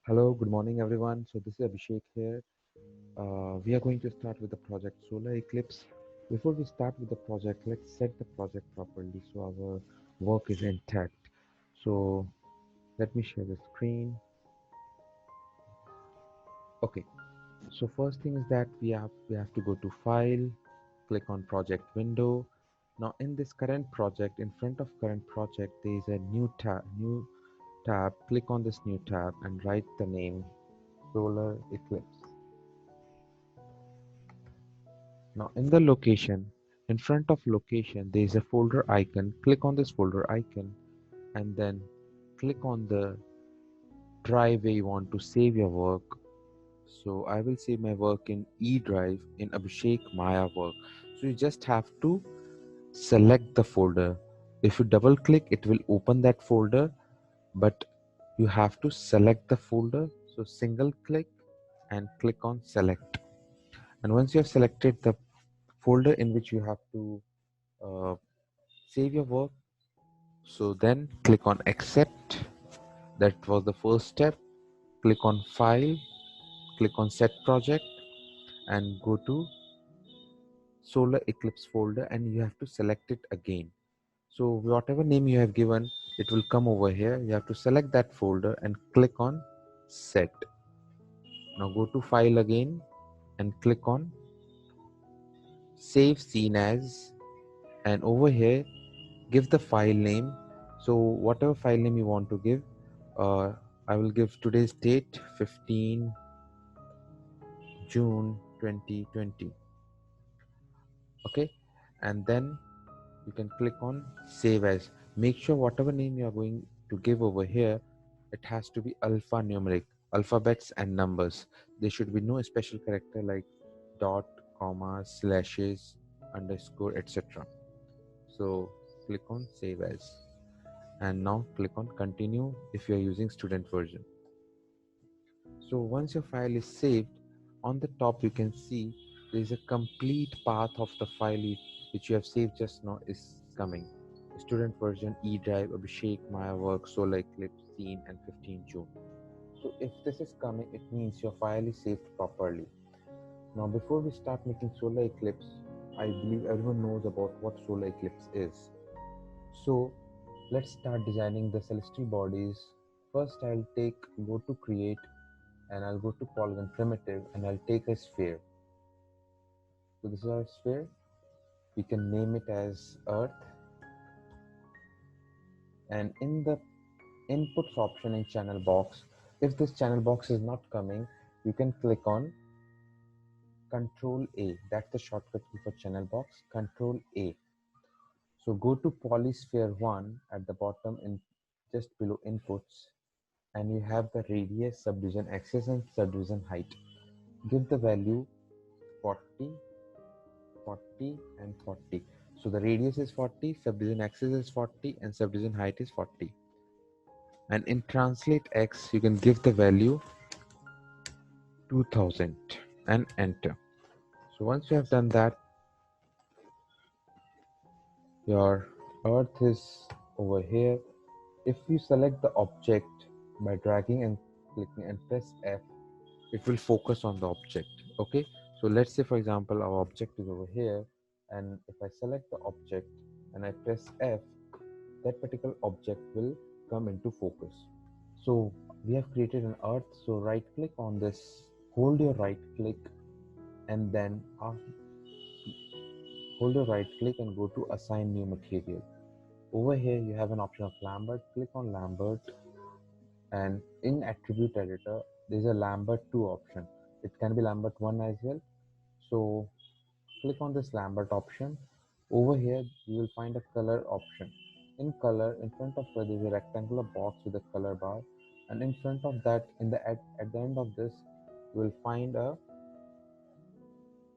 Hello, good morning everyone. So this is Abhishek here. We are going to start with the project Solar Eclipse. Before we start with the project, let's set the project properly so our work is intact. So let me share the screen. Okay. So first thing is that we have to go to File, click on Project Window. Now in this current project, in front of current project, there is a new tab. Click on this new tab and write the name Solar Eclipse. Now in the location, in front of location, there is a folder icon. Click on this folder icon and then click on the drive where you want to save your work. So I will save my work in E drive in Abhishek Maya work. So you just have to select the folder. If you double click, it will open that folder, but you have to select the folder. So single click and click on select. And once you have selected the folder in which you have to uh, save your work, so then click on accept. That was the first step. Click on file, click on set project and go to Solar Eclipse folder and you have to select it again. So whatever name you have given, it will come over here. You have to select that folder and click on set. Now go to file again and click on save scene as, and over here give the file name. So whatever file name you want to give, uh, I will give today's date 15 June 2020. Okay, and then you can click on save as. Make sure whatever name you are going to give over here, it has to be alphanumeric, alphabets and numbers. There should be no special character like dot, comma, slashes, underscore, etc. So click on save as and now click on continue if you are using student version. So once your file is saved, on the top you can see there is a complete path of the file which you have saved just now is coming. Student version, E drive, Abhishek, Maya work, Solar Eclipse, scene and 15 June. So if this is coming, it means your file is saved properly. Now before we start making Solar Eclipse, I believe everyone knows about what Solar Eclipse is. So let's start designing the celestial bodies. First I'll go to create and I'll go to Polygon primitive and I'll take a sphere. So this is our sphere. We can name it as Earth. And in the inputs option in channel box, if this channel box is not coming, you can click on Control A. That's the shortcut key for channel box, Control A. So go to Polysphere 1 at the bottom in just below inputs and you have the radius, subdivision axis and subdivision height. Give the value 40, 40 and 40. So the radius is 40, subdivision axis is 40 and subdivision height is 40. And in translate x, you can give the value 2000 and enter. So once you have done that, your earth is over here. If you select the object by dragging and clicking and press F, it will focus on the object. Okay, so let's say for example our object is over here, and if I select the object and I press F, that particular object will come into focus. So we have created an earth. So right click on this, hold your right click and then hold your right click and go to assign new material. Over here you have an option of Lambert. Click on Lambert and in attribute editor there is a Lambert 2 option. It can be Lambert 1 as well. So click on this Lambert option. Over here you will find a color option. In color, in front of it there is a rectangular box with a color bar, and in front of that, at the end of this, you will find a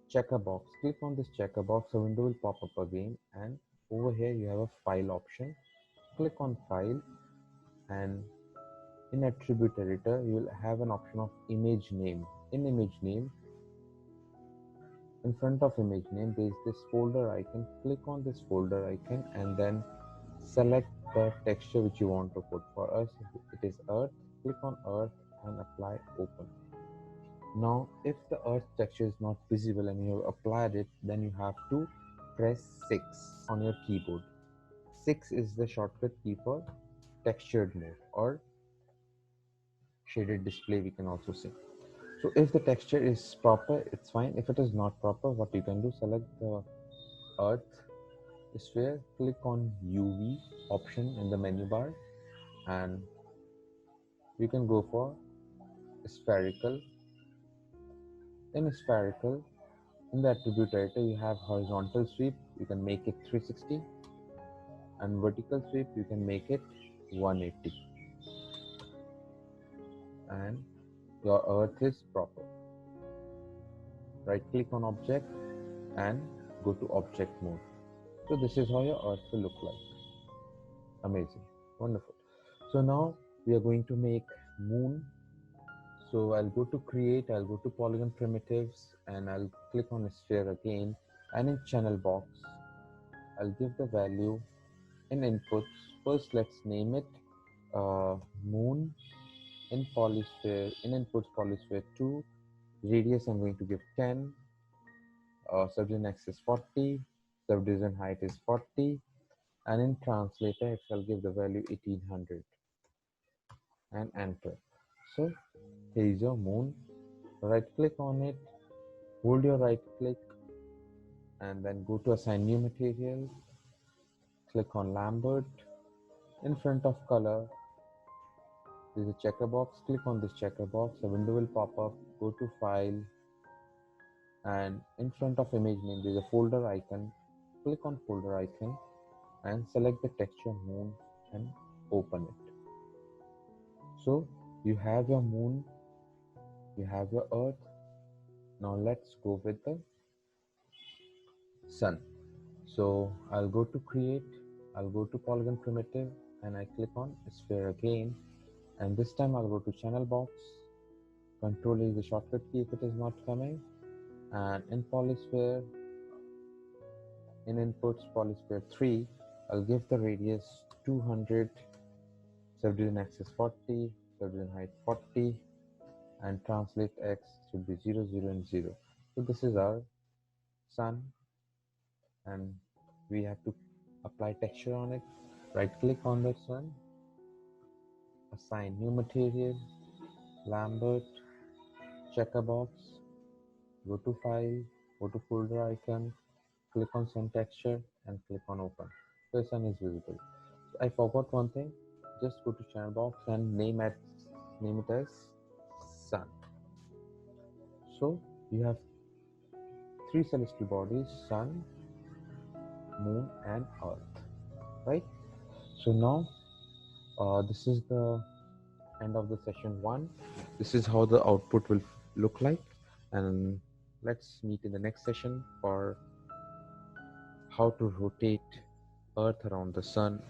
checker box. Click on this checker box, a window will pop up again, and over here you have a file option. Click on file, and in attribute editor you will have an option of image name. In image name, in front of image name there is this folder icon. Click on this folder icon and then select the texture which you want to put. For us it is earth. Click on earth and apply open. Now if the earth texture is not visible and you have applied it, then you have to press 6 on your keyboard. 6 is the shortcut key for textured mode or shaded display, we can also say. So if the texture is proper, it's fine. If it is not proper, what you can do, select the earth sphere, click on UV option in the menu bar, and we can go for spherical. In spherical, in the attribute editor, you have horizontal sweep, you can make it 360, and vertical sweep, you can make it 180, and your earth is proper. Right click on object and go to object mode. So this is how your earth will look like. Amazing, wonderful. So now we are going to make moon. So I'll go to create, I'll go to polygon primitives, and I'll click on sphere again, and in channel box I'll give the value in inputs. First let's name it moon. In polysphere, in inputs polysphere 2, radius I'm going to give 10, subdivision axis 40, subdivision height is 40, and in translator I'll give the value 1800 and enter. So here is your moon. Right click on it, hold your right click, and then go to assign new material, click on Lambert. In front of color there's a checker box, click on this checker box, a window will pop up, go to file, and in front of image name there's a folder icon, click on folder icon and select the texture moon and open it. So you have your moon, you have your earth. Now let's go with the sun. So I'll go to create, I'll go to polygon primitive, and I click on sphere again, and this time I'll go to channel box. Control is the shortcut key if it is not coming, and in polysphere, in inputs polysphere 3, I'll give the radius 200, subdivision axis 40, subdivision height 40, and translate x should be 0, 0, and 0. So this is our sun, and we have to apply texture on it. Right click on the sun, assign new material, Lambert, checker box, go to file, go to folder icon, click on sun texture and click on open. So the sun is visible. So I forgot one thing, just go to channel box and name it as sun. So you have 3 celestial bodies, sun, moon and earth, right? So now this is the end of the session 1. This is how the output will look like, and let's meet in the next session for how to rotate earth around the sun